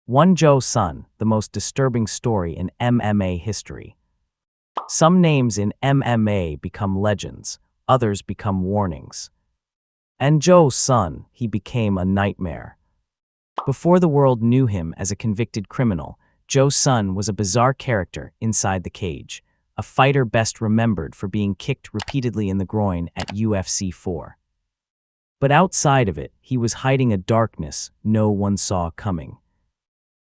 One Joe Sun, the most disturbing story in MMA history. Some names in MMA become legends, others become warnings. And Joe Sun, he became a nightmare. Before the world knew him as a convicted criminal, Joe Sun was a bizarre character inside the cage, a fighter best remembered for being kicked repeatedly in the groin at UFC 4. But outside of it, he was hiding a darkness no one saw coming.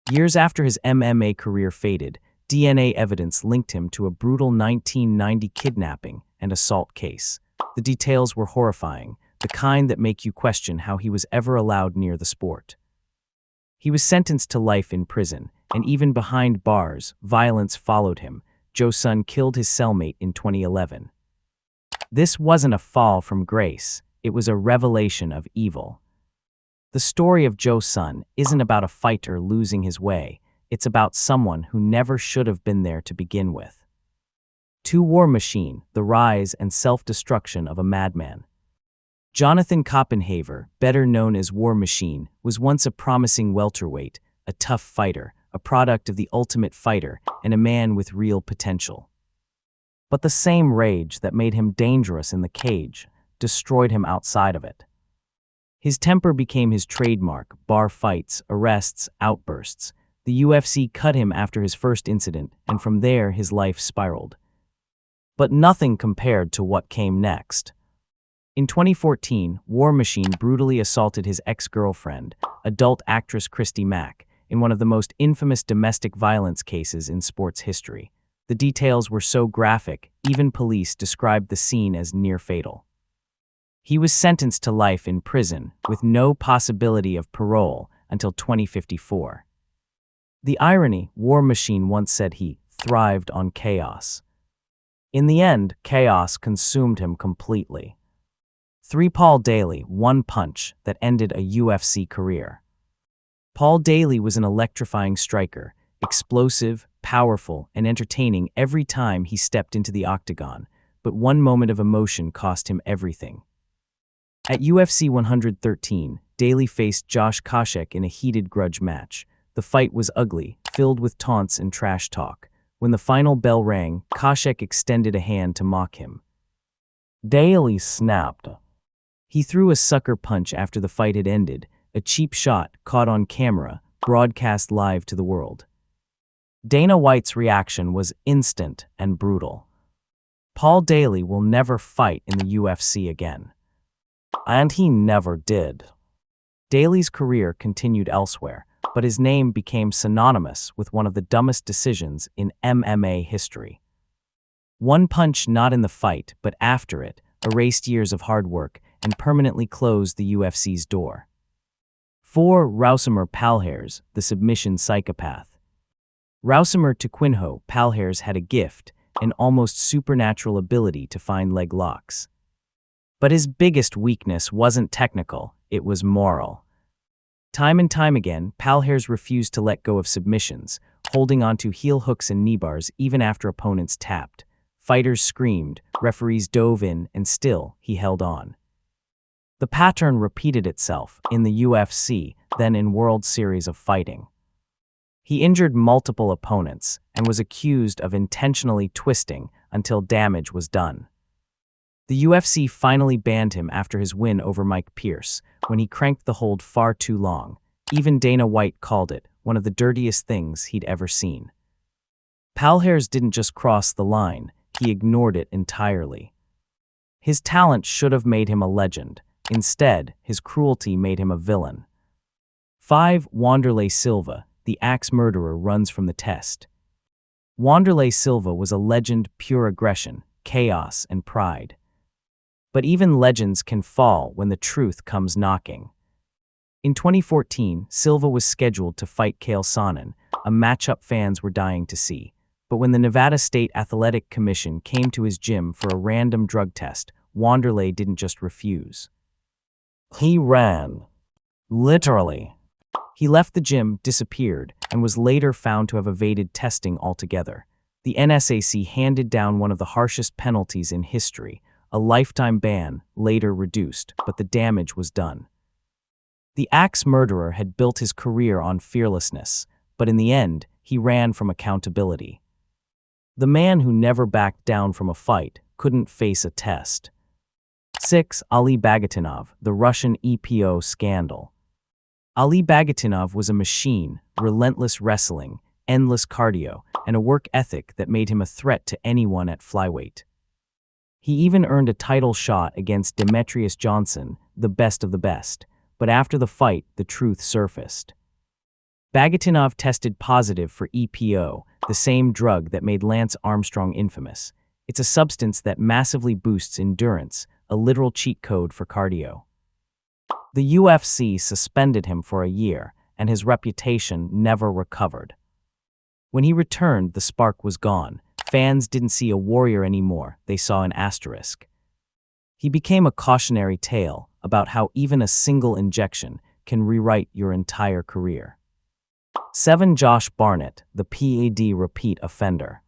Years after his MMA career faded, DNA evidence linked him to a brutal 1990 kidnapping and assault case. The details were horrifying, the kind that make you question how he was ever allowed near the sport. He was sentenced to life in prison, and even behind bars, violence followed him. Joe Sun killed his cellmate in 2011. This wasn't a fall from grace, it was a revelation of evil. The story of Joe Sun isn't about a fighter losing his way, it's about someone who never should have been there to begin with. To War Machine, the rise and self-destruction of a madman. Jonathan Koppenhaver, better known as War Machine, was once a promising welterweight, a tough fighter, a product of the Ultimate Fighter, and a man with real potential. But the same rage that made him dangerous in the cage destroyed him outside of it. His temper became his trademark: bar fights, arrests, outbursts. The UFC cut him after his first incident, and from there his life spiraled. But nothing compared to what came next. In 2014, War Machine brutally assaulted his ex-girlfriend, adult actress Christy Mack, in one of the most infamous domestic violence cases in sports history. The details were so graphic, even police described the scene as near-fatal. He was sentenced to life in prison, with no possibility of parole until 2054. The irony: War Machine once said he thrived on chaos. In the end, chaos consumed him completely. Paul Daley, one punch that ended a UFC career. Paul Daley was an electrifying striker, explosive, powerful, and entertaining every time he stepped into the octagon, but one moment of emotion cost him everything. At UFC 113, Daley faced Josh Koscheck in a heated grudge match. The fight was ugly, filled with taunts and trash talk. When the final bell rang, Koscheck extended a hand to mock him. Daley snapped. He threw a sucker punch after the fight had ended, a cheap shot caught on camera, broadcast live to the world. Dana White's reaction was instant and brutal. Paul Daley will never fight in the UFC again. And he never did. Daley's career continued elsewhere, but his name became synonymous with one of the dumbest decisions in MMA history. One punch not in the fight, but after it, erased years of hard work and permanently closed the UFC's door. 4. Rousimar Palhares, the submission psychopath. Rousimar Taquinho Palhares had a gift, an almost supernatural ability to find leg locks. But his biggest weakness wasn't technical, it was moral. Time and time again, Palhares refused to let go of submissions, holding onto heel hooks and knee bars even after opponents tapped. Fighters screamed, referees dove in, and still, he held on. The pattern repeated itself in the UFC, then in World Series of Fighting. He injured multiple opponents and was accused of intentionally twisting until damage was done. The UFC finally banned him after his win over Mike Pierce, when he cranked the hold far too long. Even Dana White called it one of the dirtiest things he'd ever seen. Palhares didn't just cross the line, he ignored it entirely. His talent should have made him a legend. Instead, his cruelty made him a villain. 5. Wanderlei Silva, the axe murderer, runs from the test. Wanderlei Silva was a legend, pure aggression, chaos, and pride. But even legends can fall when the truth comes knocking. In 2014, Silva was scheduled to fight Chael Sonnen, a matchup fans were dying to see. But when the Nevada State Athletic Commission came to his gym for a random drug test, Wanderlei didn't just refuse. He ran. Literally. He left the gym, disappeared, and was later found to have evaded testing altogether. The NSAC handed down one of the harshest penalties in history, a lifetime ban, later reduced, but the damage was done. The axe murderer had built his career on fearlessness, but in the end, he ran from accountability. The man who never backed down from a fight couldn't face a test. 6. Ali Bagautinov, the Russian EPO scandal. Ali Bagautinov was a machine, relentless wrestling, endless cardio, and a work ethic that made him a threat to anyone at flyweight. He even earned a title shot against Demetrius Johnson, the best of the best, but after the fight, the truth surfaced. Bagautinov tested positive for EPO, the same drug that made Lance Armstrong infamous. It's a substance that massively boosts endurance, a literal cheat code for cardio. The UFC suspended him for a year, and his reputation never recovered. When he returned, the spark was gone. Fans didn't see a warrior anymore, they saw an asterisk. He became a cautionary tale about how even a single injection can rewrite your entire career. 7. Josh Barnett, the PAD repeat offender.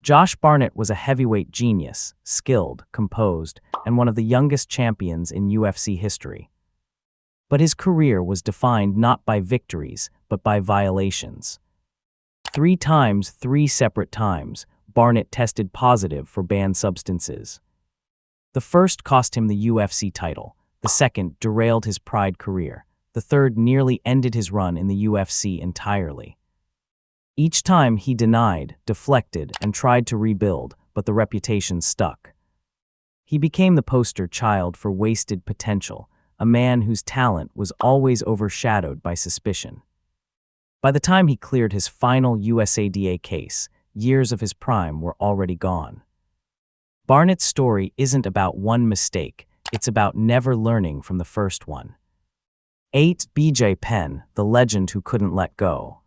Josh Barnett was a heavyweight genius, skilled, composed, and one of the youngest champions in UFC history. But his career was defined not by victories, but by violations. 3 times, 3 separate times, Barnett tested positive for banned substances. The first cost him the UFC title, the second derailed his Pride career, the third nearly ended his run in the UFC entirely. Each time he denied, deflected, and tried to rebuild, but the reputation stuck. He became the poster child for wasted potential, a man whose talent was always overshadowed by suspicion. By the time he cleared his final USADA case, years of his prime were already gone. Barnett's story isn't about one mistake, it's about never learning from the first one. 8. BJ Penn, the legend who couldn't let go.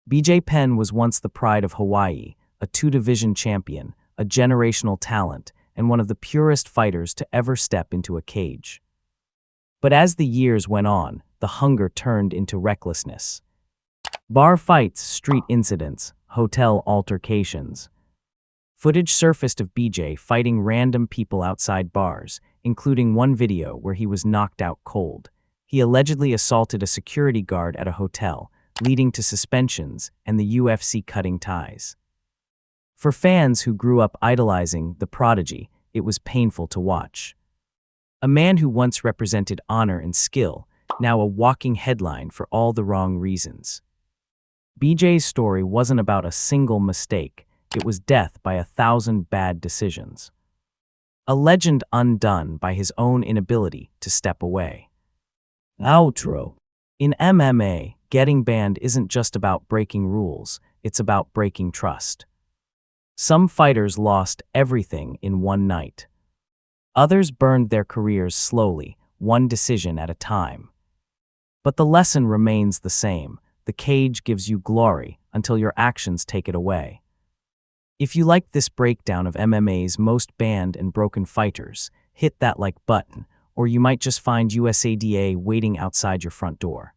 BJ Penn was once the pride of Hawaii, a 2-division champion, a generational talent, and one of the purest fighters to ever step into a cage. But as the years went on, the hunger turned into recklessness. Bar fights, street incidents, hotel altercations. Footage surfaced of BJ fighting random people outside bars, including one video where he was knocked out cold. He allegedly assaulted a security guard at a hotel, leading to suspensions and the UFC cutting ties. For fans who grew up idolizing the prodigy, it was painful to watch. A man who once represented honor and skill, now a walking headline for all the wrong reasons. BJ's story wasn't about a single mistake, it was death by 1,000 bad decisions. A legend undone by his own inability to step away. Outro. In MMA, getting banned isn't just about breaking rules, it's about breaking trust. Some fighters lost everything in one night. Others burned their careers slowly, one decision at a time. But the lesson remains the same. The cage gives you glory until your actions take it away. If you liked this breakdown of MMA's most banned and broken fighters, hit that like button, or you might just find USADA waiting outside your front door.